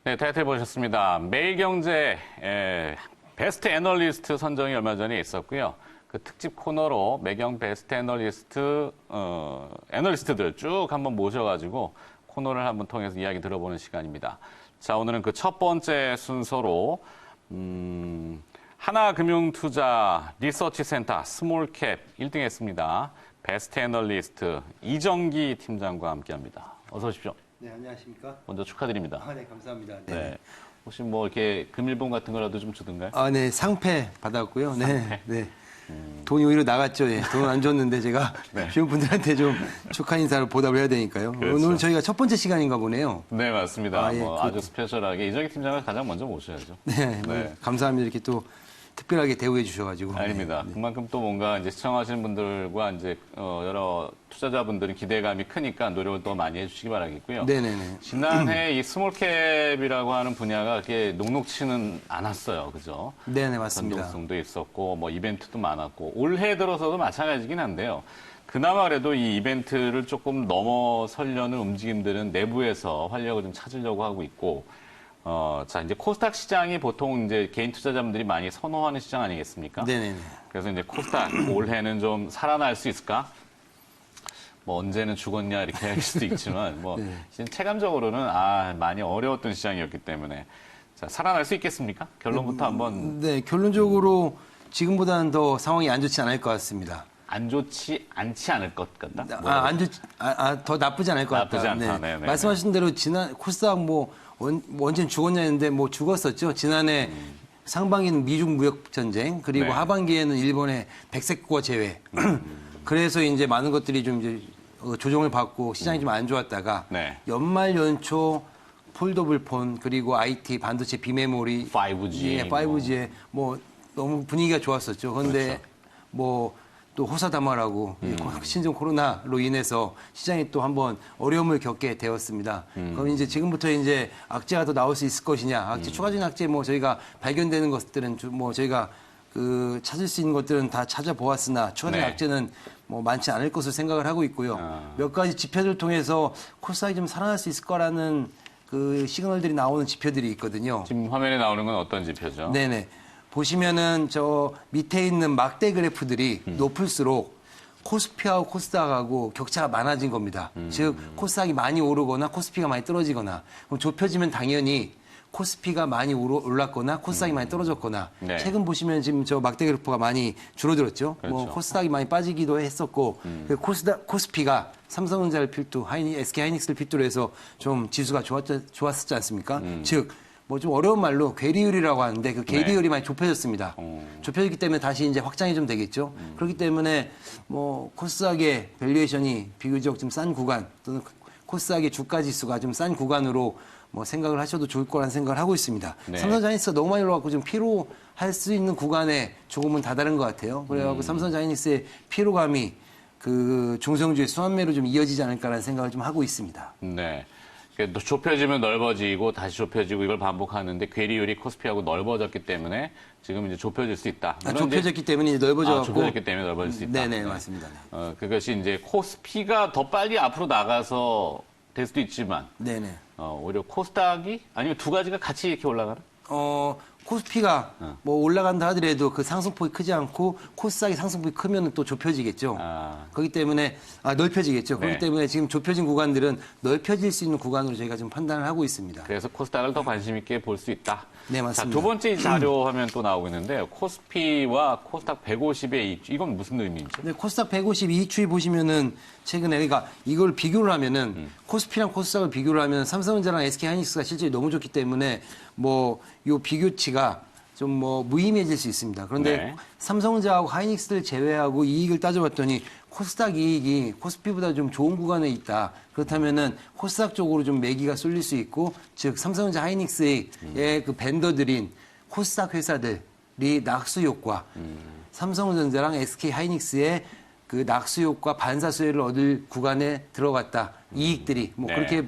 네, 타이틀 보셨습니다. 매일경제 베스트 애널리스트 선정이 얼마 전에 있었고요. 그 특집 코너로 매경 베스트 애널리스트 애널리스트들 쭉 한번 모셔가지고 코너를 한번 통해서 이야기 들어보는 시간입니다. 자, 오늘은 그 첫 번째 순서로 하나금융투자 리서치센터 스몰캡 1등 했습니다. 베스트 애널리스트 이정기 팀장과 함께합니다. 어서 오십시오. 네, 안녕하십니까? 먼저 축하드립니다. 네, 감사합니다. 네. 혹시 뭐 이렇게 금일봉 같은 거라도 좀 주던가요? 네, 상패 받았고요. 네, 상패? 네. 돈이 오히려 나갔죠. 예. 돈 안 줬는데 제가 네. 주변 분들한테 좀 축하 인사를 보답을 해야 되니까요. 그렇죠. 오늘 저희가 첫 번째 시간인가 보네요. 네, 맞습니다. 예, 아주 스페셜하게 이정희 팀장을 가장 먼저 모셔야죠. 네, 네. 감사합니다. 이렇게 또 특별하게 대우해 주셔가지고. 아닙니다. 네. 그만큼 또 뭔가 이제 시청하시는 분들과 이제 여러 투자자분들은 기대감이 크니까 노력을 더 많이 해주시기 바라겠고요. 네네네. 지난해 이 스몰캡이라고 하는 분야가 그렇게 녹록치는 않았어요, 그죠? 네네, 맞습니다. 변동성도 있었고 뭐 이벤트도 많았고 올해 들어서도 마찬가지긴 한데요. 그나마 그래도 이 이벤트를 조금 넘어서려는 움직임들은 내부에서 활력을 좀 찾으려고 하고 있고. 자, 이제 코스닥 시장이 보통 이제 개인 투자자분들이 많이 선호하는 시장 아니겠습니까? 네네네. 그래서 이제 코스닥 올해는 좀 살아날 수 있을까? 뭐 언제는 죽었냐 이렇게 할 수도 있지만 뭐 네. 체감적으로는 많이 어려웠던 시장이었기 때문에 자, 살아날 수 있겠습니까? 결론부터 한번 네, 결론적으로 지금보다는 더 상황이 안 좋지 않을 것 같습니다. 안 좋지 않지 않을 것 같다. 더 나쁘지 않을 것 같다. 나쁘지 않다. 네네. 말씀하신 대로 지난 코스닥 언제는 죽었냐 했는데 죽었었죠. 지난해 상반기는 미중 무역 전쟁 그리고 네. 하반기에는 일본의 백색국어 제외. 그래서 이제 많은 것들이 좀 이제 조정을 받고 시장이 좀 안 좋았다가 네. 연말 연초 폴더블폰 그리고 IT 반도체 비메모리 5G 예, 5G에 너무 분위기가 좋았었죠. 그런데 그렇죠. 또 호사다마라고 신종 코로나로 인해서 시장이 또 한번 어려움을 겪게 되었습니다. 그럼 이제 지금부터 이제 악재가 더 나올 수 있을 것이냐? 추가적인 악재 저희가 발견되는 것들은 저희가 찾을 수 있는 것들은 다 찾아보았으나 추가적인 네. 악재는 많지 않을 것으로 생각을 하고 있고요. 몇 가지 지표들 통해서 코스닥이 좀 살아날 수 있을 거라는 시그널들이 나오는 지표들이 있거든요. 지금 화면에 나오는 건 어떤 지표죠? 네네. 보시면은 저 밑에 있는 막대 그래프들이 높을수록 코스피하고 코스닥하고 격차가 많아진 겁니다. 즉 코스닥이 많이 오르거나 코스피가 많이 떨어지거나 그럼 좁혀지면 당연히 코스피가 많이 올랐거나 코스닥이 많이 떨어졌거나 네. 최근 보시면 지금 저 막대 그래프가 많이 줄어들었죠. 그렇죠. 코스닥이 많이 빠지기도 했었고 코스피가 삼성전자를 필두 SK 하이닉스를 필두로 해서 좀 지수가 좋았었지 않습니까? 즉 좀 어려운 말로 괴리율이라고 하는데 그 괴리율이 네. 많이 좁혀졌습니다. 좁혀졌기 때문에 다시 이제 확장이 좀 되겠죠. 그렇기 때문에 코스닥의 밸류에이션이 비교적 좀 싼 구간 또는 코스닥의 주가 지수가 좀 싼 구간으로 생각을 하셔도 좋을 거라는 생각을 하고 있습니다. 네. 삼성자이닉스가 너무 많이 올라가고 좀 피로할 수 있는 구간에 조금은 다다른 것 같아요. 그래갖고 삼성자이닉스의 피로감이 중성주의 수완매로 좀 이어지지 않을까라는 생각을 좀 하고 있습니다. 네. 좁혀지면 넓어지고 다시 좁혀지고 이걸 반복하는데 괴리율이 코스피하고 넓어졌기 때문에 지금 이제 좁혀질 수 있다. 좁혀졌기 때문에 넓어졌고. 좁혀졌기 때문에 넓어질 수 있다. 네네, 맞습니다. 네. 그것이 이제 코스피가 더 빨리 앞으로 나가서 될 수도 있지만 네네. 오히려 코스닥이 아니면 두 가지가 같이 이렇게 올라가나? 코스피가 올라간다 하더라도 그 상승폭이 크지 않고 코스닥이 상승폭이 크면 또 좁혀지겠죠. 그렇기 때문에 넓혀지겠죠. 네. 그렇기 때문에 지금 좁혀진 구간들은 넓혀질 수 있는 구간으로 저희가 좀 판단을 하고 있습니다. 그래서 코스닥을 더 관심 있게 볼 수 있다. 네, 맞습니다. 자, 두 번째 자료 화면 또 나오고 있는데요. 코스피와 코스닥 150의 이건 무슨 의미인지? 네, 코스닥 150 이추위 보시면은 최근에 그러니까 이걸 비교를 하면은 코스피랑 코스닥을 비교를 하면 삼성전자랑 SK 하이닉스가 실적이 너무 좋기 때문에 요 비교치가 좀 무의미해질 수 있습니다. 그런데 네. 삼성전자하고 하이닉스를 제외하고 이익을 따져봤더니 코스닥 이익이 코스피보다 좀 좋은 구간에 있다. 그렇다면은 코스닥 쪽으로 좀 매기가 쏠릴 수 있고, 즉 삼성전자 하이닉스의 그 벤더들인 코스닥 회사들이 낙수 효과, 삼성전자랑 SK 하이닉스의 그 낙수 효과 반사 수혜를 얻을 구간에 들어갔다. 이익들이 네. 그렇게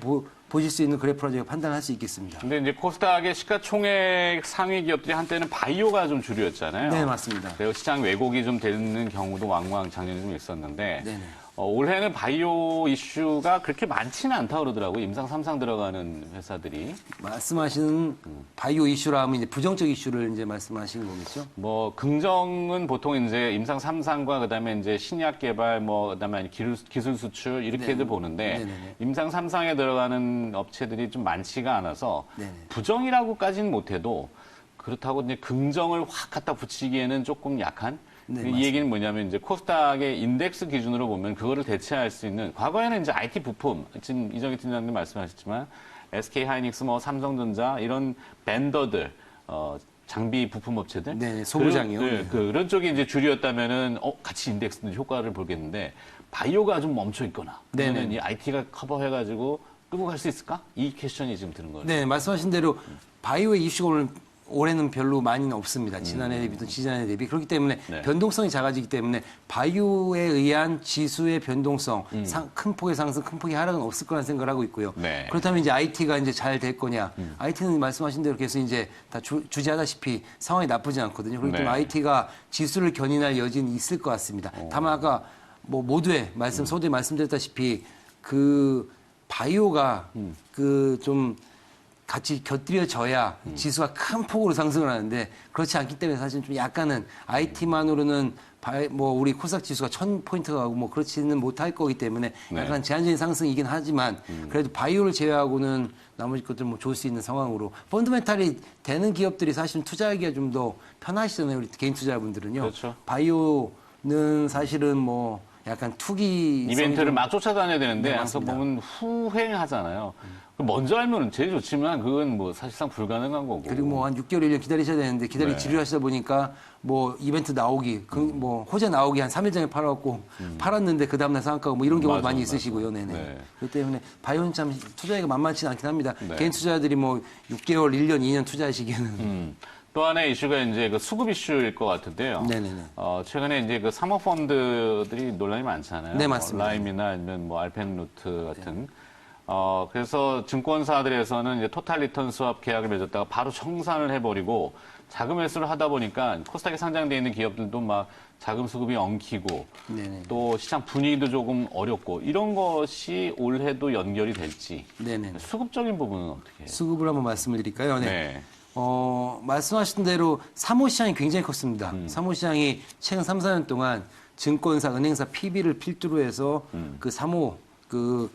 보실 수 있는 그래프로 저희가 판단할 수 있겠습니다. 근데 이제 코스닥의 시가총액 상위 기업들이 한때는 바이오가 좀 주류였잖아요. 네, 맞습니다. 그리고 시장 왜곡이 좀 되는 경우도 왕왕 작년에 좀 있었는데, 네네. 올해는 바이오 이슈가 그렇게 많지는 않다고 그러더라고요. 임상 3상 들어가는 회사들이. 말씀하시는 바이오 이슈라 하면 이제 부정적 이슈를 이제 말씀하시는 거겠죠? 뭐 긍정은 보통 이제 임상 3상과 그다음에 이제 신약 개발 그다음에 기술 수출 이렇게들 보는데 네네네. 임상 3상에 들어가는 업체들이 좀 많지가 않아서 네네. 부정이라고까지는 못해도 그렇다고 이제 긍정을 확 갖다 붙이기에는 조금 약한 네, 이 맞습니다. 얘기는 뭐냐면 이제 코스닥의 인덱스 기준으로 보면 그거를 대체할 수 있는 과거에는 이제 IT 부품 지금 이정희 팀장님 말씀하셨지만 SK 하이닉스 삼성전자 이런 벤더들 장비 부품 업체들 네, 소부장이요. 그런 쪽이 이제 줄이었다면은 같이 인덱스 효과를 보겠는데 바이오가 좀 멈춰 있거나 그러면 이 IT가 커버해가지고 끌고 갈 수 있을까? 이 퀘스천이 지금 드는 거예요. 네, 말씀하신 대로 바이오의 이슈가 오늘 올해는 별로 많이는 없습니다. 지난해 대비도 지난해 대비. 그렇기 때문에 네. 변동성이 작아지기 때문에 바이오에 의한 지수의 변동성, 큰 폭의 상승, 큰 폭의 하락은 없을 거라는 생각을 하고 있고요. 네. 그렇다면 이제 IT가 이제 잘 될 거냐. IT는 말씀하신 대로 계속 이제 다 주지하다시피 상황이 나쁘지 않거든요. 그렇기 때문에 네. IT가 지수를 견인할 여지는 있을 것 같습니다. 다만 아까 뭐 모두의 소두에 말씀드렸다시피 그 바이오가 그 좀 같이 곁들여져야 지수가 큰 폭으로 상승을 하는데 그렇지 않기 때문에 사실 좀 약간은 IT만으로는 우리 코스닥 지수가 1000포인트가 가고 뭐 그렇지는 못할 거기 때문에 약간 제한적인 상승이긴 하지만 그래도 바이오를 제외하고는 나머지 것들 뭐 좋을 수 있는 상황으로 펀더멘탈이 되는 기업들이 사실은 투자하기가 좀 더 편하시잖아요. 우리 개인 투자자분들은요. 그렇죠. 바이오는 사실은 뭐 약간 투기 이벤트를 막 쫓아다녀야 되는데 네, 항상 맞습니다. 보면 후행하잖아요. 먼저 알면 제일 좋지만 그건 뭐 사실상 불가능한 거고. 그리고 뭐 한 6개월, 1년 기다리셔야 되는데 기다리기 네. 지루하시다 보니까 뭐 이벤트 나오기, 뭐 호재 나오기 한 3일 전에 팔아갖고 팔았는데 그 다음날 상한가고 뭐 이런 경우도 맞아, 많이 맞아. 있으시고요. 네네. 네. 그렇기 때문에 바이오는 참 투자하기가 만만치는 않긴 합니다. 네. 개인 투자자들이 뭐 6개월, 1년, 2년 투자하시기에는. 또 하나의 이슈가 이제 그 수급 이슈일 것 같은데요. 네네네. 최근에 이제 그 사모펀드들이 논란이 많잖아요. 네, 맞습니다. 라임이나 아니면 뭐 알펜루트 같은. 그래서 증권사들에서는 이제 토탈 리턴 스왑 계약을 맺었다가 바로 청산을 해버리고 자금 회수를 하다 보니까 코스닥에 상장되어 있는 기업들도 막 자금 수급이 엉키고 네네. 또 시장 분위기도 조금 어렵고 이런 것이 올해도 연결이 될지 네네. 수급적인 부분은 어떻게 해요? 수급을 한번 말씀을 드릴까요? 네. 네. 말씀하신 대로 사모시장이 굉장히 컸습니다. 사모시장이 최근 3, 4년 동안 증권사, 은행사 PB를 필두로 해서 그 사모, 그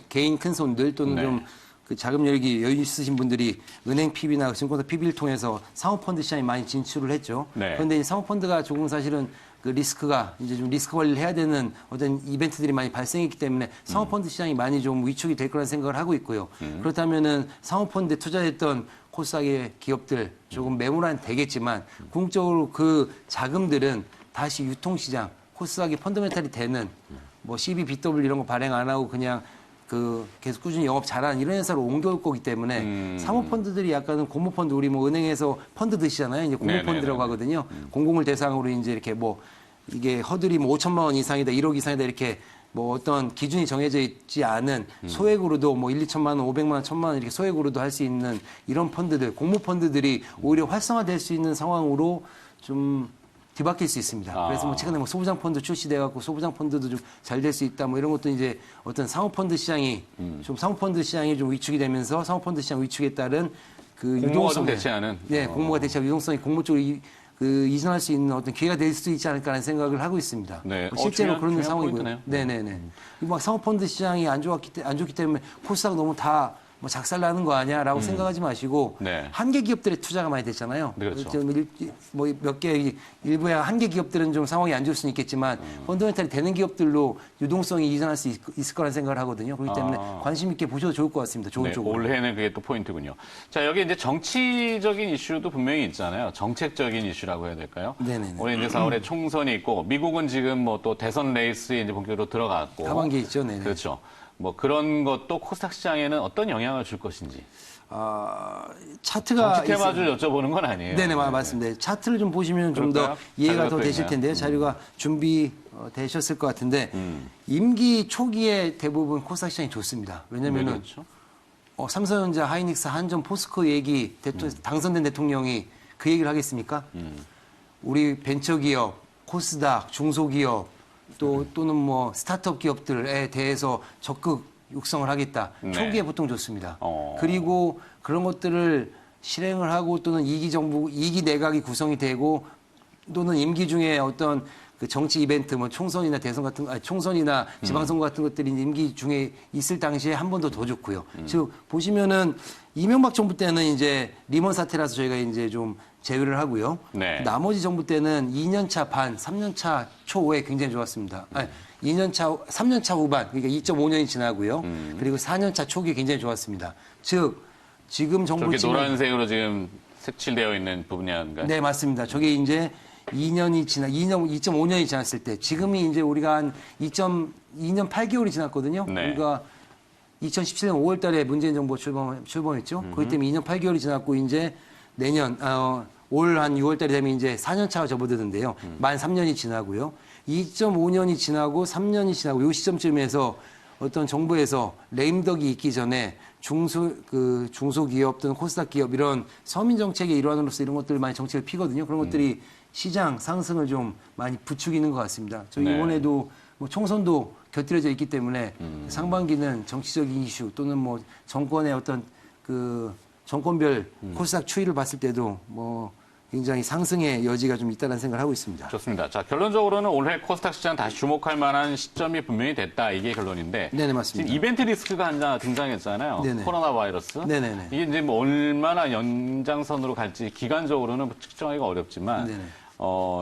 개인 큰 손들 또는 네. 좀 그 자금 여력이 여유 있으신 분들이 은행 PB나 증권사 PB를 통해서 사모펀드 시장에 많이 진출을 했죠. 네. 그런데 이 사모펀드가 조금 사실은 그 리스크가 이제 좀 리스크 관리를 해야 되는 어떤 이벤트들이 많이 발생했기 때문에 사모펀드 시장이 많이 좀 위축이 될 거라는 생각을 하고 있고요. 그렇다면은 사모펀드에 투자했던 코스닥의 기업들 조금 매물은 되겠지만 궁극적으로 그 자금들은 다시 유통시장, 코스닥이 펀더멘탈이 되는 뭐 CBBW 이런 거 발행 안 하고 그냥 그 계속 꾸준히 영업 잘하는 이런 회사로 옮겨올 거기 때문에 사모펀드들이 약간은 공모펀드 우리 뭐 은행에서 펀드 드시잖아요. 이제 공모펀드라고 하거든요. 공공을 대상으로 이제 이렇게 뭐 이게 허들이 뭐 5천만 원 이상이다, 1억 이상이다 이렇게 뭐 어떤 기준이 정해져 있지 않은 소액으로도 뭐 1, 2천만 원, 500만 원, 1천만 원 이렇게 소액으로도 할 수 있는 이런 펀드들, 공모펀드들이 오히려 활성화될 수 있는 상황으로 좀 뒤바뀔 수 있습니다. 그래서 뭐 최근에 뭐 소부장 펀드 출시돼갖고 소부장 펀드도 좀 잘 될 수 있다 뭐 이런 것도 이제 어떤 사모펀드 시장이 좀 사모펀드 시장이 좀 위축이 되면서 사모펀드 시장 위축에 따른 그 공모가 좀 대체하는. 네, 공모가 대체하고 유동성이 공모 쪽으로 이전할 수 있는 어떤 기회가 될 수도 있지 않을까라는 생각을 하고 있습니다. 네. 뭐 실제로 그런 중요한 상황이고요. 포인트네요. 네네네. 막 사모펀드 시장이 안 좋기 때문에 코스닥 너무 다 뭐 작살나는 거 아니야라고 생각하지 마시고 네. 한계 기업들에 투자가 많이 됐잖아요. 그렇죠. 뭐몇 개 일부의 한계 기업들은 좀 상황이 안 좋을 수는 있겠지만 펀더멘탈이 되는 기업들로 유동성이 이전할 수 있을 거라는 생각을 하거든요. 그렇기 때문에 관심 있게 보셔도 좋을 것 같습니다. 좋은 네, 쪽으로. 올해는 그게 또 포인트군요. 자, 여기 이제 정치적인 이슈도 분명히 있잖아요. 정책적인 이슈라고 해야 될까요? 네네네. 올해 이제 4월에 총선이 있고, 미국은 지금 뭐 또 대선 레이스에 이제 본격으로 들어갔고. 하반기에 있죠. 네네. 그렇죠. 뭐 그런 것도 코스닥 시장에는 어떤 영향을 줄 것인지. 차트가 정치 테마를 여쭤보는 건 아니에요. 네네, 맞습니다. 차트를 좀 보시면 좀 더 그럴까요? 이해가 자료가 더 또 되실 있나요? 텐데요. 자료가 준비 되셨을 것 같은데 임기 초기에 대부분 코스닥 시장이 좋습니다. 왜냐면은 그렇죠. 삼성전자, 하이닉스, 한전, 포스코 얘기 당선된 대통령이 그 얘기를 하겠습니까? 우리 벤처기업, 코스닥, 중소기업 또는 뭐 스타트업 기업들에 대해서 적극 육성을 하겠다. 네. 초기에 보통 좋습니다. 그리고 그런 것들을 실행을 하고 또는 이기 내각이 구성이 되고 또는 임기 중에 어떤 그 정치 이벤트, 뭐 총선이나 대선 같은, 총선이나 지방선거 같은 것들이 임기 중에 있을 당시에 한 번 더 좋고요. 즉, 보시면은 이명박 정부 때는 이제 리먼 사태라서 저희가 이제 좀 제외를 하고요. 네. 나머지 정부 때는 2년차 반, 3년차 초에 굉장히 좋았습니다. 3년차 후반, 그러니까 2.5년이 지나고요. 그리고 4년차 초기에 굉장히 좋았습니다. 즉, 지금 정부 저렇게 지금 노란색으로 지금 색칠되어 있는 부분이 아닌가요? 네, 맞습니다. 저게 이제 2.5년이 지났을 때, 지금이 이제 우리가 한 2년 8개월이 지났거든요. 네. 우리가 2017년 5월 달에 문재인 정부 출범했죠. 그렇기 때문에 2년 8개월이 지났고, 이제 내년, 올 한 6월 달이 되면 이제 4년 차가 접어드는데요. 만 3년이 지나고요. 2.5년이 지나고 3년이 지나고 이 시점쯤에서 어떤 정부에서 레임덕이 있기 전에 중소기업 또는 코스닥 기업 이런 서민 정책의 일환으로서 이런 것들 많이 정책을 피거든요. 그런 것들이 시장 상승을 좀 많이 부추기는 것 같습니다. 저희 네. 이번에도 뭐 총선도 곁들여져 있기 때문에 상반기는 정치적인 이슈 또는 뭐 정권의 어떤 그 정권별 코스닥 추이를 봤을 때도 뭐 굉장히 상승의 여지가 좀 있다는 생각을 하고 있습니다. 좋습니다. 자, 결론적으로는 올해 코스닥 시장 다시 주목할 만한 시점이 분명히 됐다. 이게 결론인데. 네네, 맞습니다. 지금 이벤트 리스크가 하나 등장했잖아요. 네네. 코로나 바이러스. 네네네. 이게 이제 뭐 얼마나 연장선으로 갈지 기간적으로는 측정하기가 어렵지만 네네.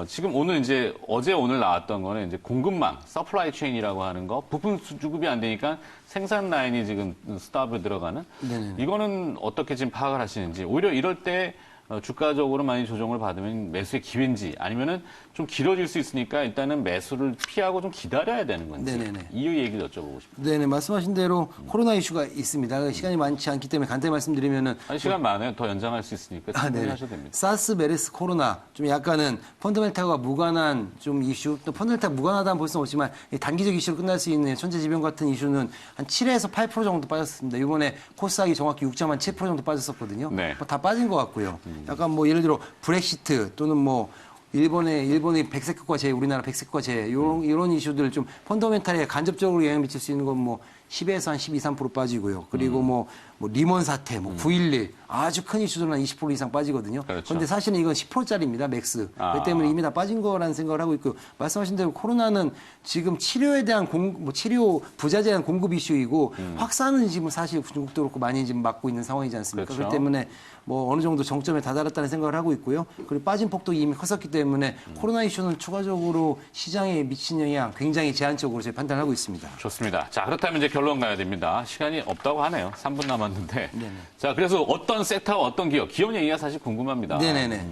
지금 오늘 이제 어제 오늘 나왔던 거는 이제 공급망, 서플라이 체인이라고 하는 거, 부품 주급이 안 되니까 생산 라인이 지금 스탑을 들어가는. 네네네. 이거는 어떻게 지금 파악을 하시는지. 오히려 이럴 때 주가적으로 많이 조정을 받으면 매수의 기회인지 아니면은 좀 길어질 수 있으니까 일단은 매수를 피하고 좀 기다려야 되는 건지. 네네네. 이 얘기를 여쭤보고 싶습니다. 네네, 말씀하신 대로 코로나 이슈가 있습니다. 시간이 많지 않기 때문에 간단히 말씀드리면은 아니, 시간 많아요. 더 연장할 수 있으니까 충분히 하셔도 됩니다. 사스, 메르스, 코로나 좀 약간은 펀더멘탈과 무관한 좀 이슈, 또 펀더멘탈 무관하다는 볼 수는 없지만 단기적 이슈로 끝날 수 있는 천재지변 같은 이슈는 한 7에서 8% 정도 빠졌습니다. 이번에 코스닥이 정확히 6.7% 정도 빠졌었거든요. 네. 다 빠진 것 같고요. 약간 뭐 예를 들어 브렉시트 또는 뭐 일본의 백색국가 제외, 우리나라 백색국가 제외, 이런 이슈들 좀 펀더멘탈에 간접적으로 영향 미칠 수 있는 건 뭐 10에서 한 12, 3% 빠지고요. 그리고 뭐 리먼 사태, 뭐 9.11 아주 큰 이슈들은 한 20% 이상 빠지거든요. 그렇죠. 그런데 사실은 이건 10%짜리입니다, 맥스. 그렇기 때문에 이미 다 빠진 거라는 생각을 하고 있고, 말씀하신 대로 코로나는 지금 치료에 대한 치료 부자재에 대한 공급 이슈이고, 확산은 지금 사실 중국도 그렇고 많이 지금 막고 있는 상황이지 않습니까? 그렇죠. 그렇기 때문에 뭐 어느 정도 정점에 다다랐다는 생각을 하고 있고요. 그리고 빠진 폭도 이미 컸었기 때문에 코로나 이슈는 추가적으로 시장에 미친 영향 굉장히 제한적으로 저희 판단하고 있습니다. 좋습니다. 자, 그렇다면 이제 결론 가야 됩니다. 시간이 없다고 하네요. 3분 남았는데. 네네. 자, 그래서 어떤 섹터와 어떤 기업 얘기가 사실 궁금합니다. 네네네.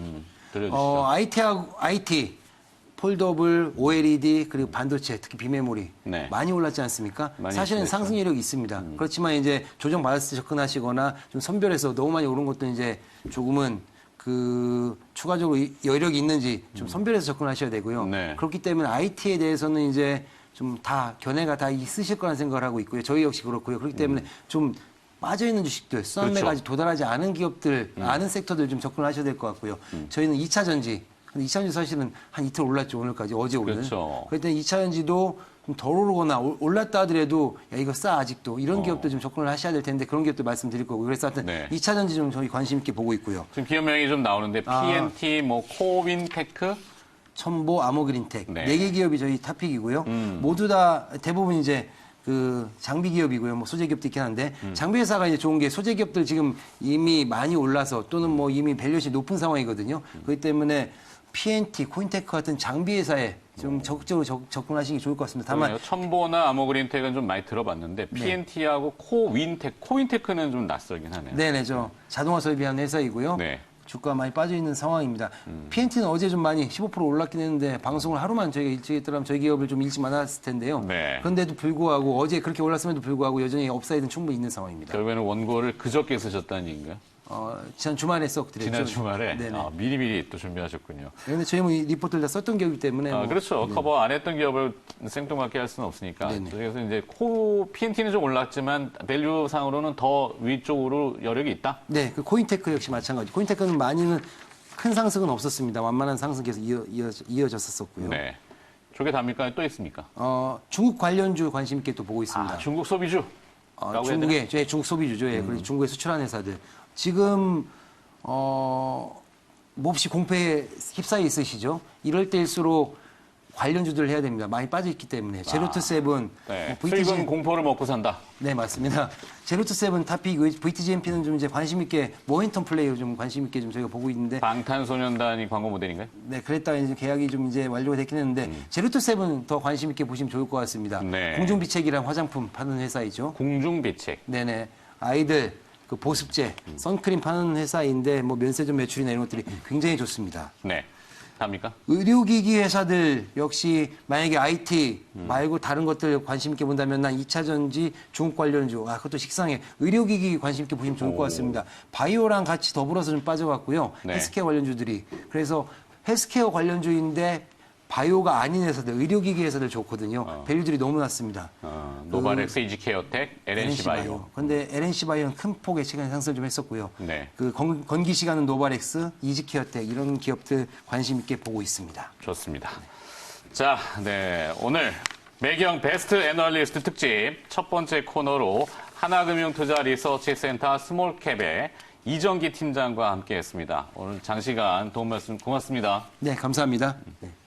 들려주시죠. IT, 폴더블, OLED, 그리고 반도체, 특히 비메모리 네. 많이 올랐지 않습니까? 많이 사실은 올랐죠. 상승 여력이 있습니다. 그렇지만 이제 조정 받았을 때 접근하시거나 좀 선별해서 너무 많이 오른 것도 이제 조금은 그 추가적으로 여력이 있는지 좀 선별해서 접근하셔야 되고요. 네. 그렇기 때문에 IT에 대해서는 이제 좀 다 견해가 다 있으실 거라는 생각을 하고 있고요. 저희 역시 그렇고요. 그렇기 때문에 좀 빠져있는 주식들, 수산매가 아직 도달하지 않은 기업들, 않은 섹터들 좀 접근을 하셔야 될 것 같고요. 저희는 2차 전지, 근데 2차 전지 사실은 한 이틀 올랐죠, 오늘까지, 어제 오늘. 그렇죠. 그럴 때 2차 전지도 좀 덜 오르거나 올랐다 하더라도 야, 이거 싸, 아직도. 이런 기업들 좀 접근을 하셔야 될 텐데 그런 기업들 말씀드릴 거고요. 그래서 하여튼 네. 2차 전지 좀 저희 관심 있게 보고 있고요. 지금 기업명이 좀 나오는데 PNT, 뭐 코윈테크, 첨보, 아모그린텍 네. 4개 기업이 저희 탑픽이고요. 모두 다 대부분 이제 그 장비 기업이고요. 뭐 소재 기업도 있긴 한데 장비 회사가 이제 좋은 게 소재 기업들 지금 이미 많이 올라서 또는 뭐 이미 밸류에이션이 높은 상황이거든요. 그렇기 때문에 PNT, 코인테크 같은 장비 회사에 좀 적극적으로 접근하시는 게 좋을 것 같습니다. 다만 그러네요. 첨보나 아모그린텍은 좀 많이 들어봤는데 PNT하고 코윈테크는 좀 낯설긴 하네요. 네네, 저 자동화 설비하는 회사이고요. 네. 주가 많이 빠져 있는 상황입니다. PNT는 어제 좀 많이 15% 올랐긴 했는데 방송을 하루만 저희가 일찍 했더라면 저희 기업을 좀 일찍 만났을 텐데요. 네. 그런데도 불구하고 어제 그렇게 올랐음에도 불구하고 여전히 업사이드는 충분히 있는 상황입니다. 결국에는 원고를 그저께 쓰셨다는 얘기인가요? 지난 주말에 써드렸죠. 지난 주말에 네네. 미리미리 또 준비하셨군요. 그런데 저희 뭐 이 리포트를 다 썼던 기업이기 때문에 뭐 그렇죠. 커버 안 했던 기업을 생뚱맞게 할 수는 없으니까. 네네. 그래서 이제 PNT는 좀 올랐지만 밸류상으로는 더 위쪽으로 여력이 있다. 네, 그 코인테크 역시 마찬가지. 코인테크는 많이는 큰 상승은 없었습니다. 완만한 상승 계속 이어졌었고요. 네. 저게 답니까? 또 있습니까? 중국 관련주 관심 있게 또 보고 있습니다. 중국 소비주. 중국의 중국 소비주죠. 예. 그리고 중국에 수출하는 회사들. 지금 몹시 공포에 휩싸여 있으시죠. 이럴 때일수록 관련주들을 해야 됩니다. 많이 빠져 있기 때문에 제로투 세븐, 네. VTG 수익은 공포를 먹고 산다. 네, 맞습니다. 제로투 세븐, 타픽, VTGMP는 좀 이제 관심 있게 모멘텀 플레이를 좀 관심 있게 좀 저희가 보고 있는데 방탄소년단이 광고 모델인가요? 네, 그랬다가 이제 계약이 좀 이제 완료가 됐긴 했는데 제로투 세븐 더 관심 있게 보시면 좋을 것 같습니다. 네. 공중비책이란 화장품 파는 회사이죠. 공중비책. 네네. 아이들 그 보습제, 선크림 파는 회사인데 뭐 면세점 매출이나 이런 것들이 굉장히 좋습니다. 네. 답니까? 의료기기 회사들 역시 만약에 IT 말고 다른 것들 관심 있게 본다면 난 2차 전지 중국 관련주, 그것도 식상해. 의료기기 관심 있게 보시면 좋을 것 같습니다. 바이오랑 같이 더불어서 좀 빠져갔고요. 네. 헬스케어 관련주들이. 그래서 헬스케어 관련주인데 바이오가 아닌 회사들, 의료기기 회사들 좋거든요. 밸류들이 너무 낮습니다. 노바렉스, 이지케어텍, LNC바이오. 근데 LNC바이오는 큰 폭의 시간 상승을 좀 했었고요. 네. 그 건기 시간은 노바렉스, 이지케어텍 이런 기업들 관심 있게 보고 있습니다. 좋습니다. 자, 네. 오늘 매경 베스트 애널리스트 특집 첫 번째 코너로 하나금융투자 리서치센터 스몰캡의 이정기 팀장과 함께 했습니다. 오늘 장시간 도움 말씀 고맙습니다. 네, 감사합니다. 네.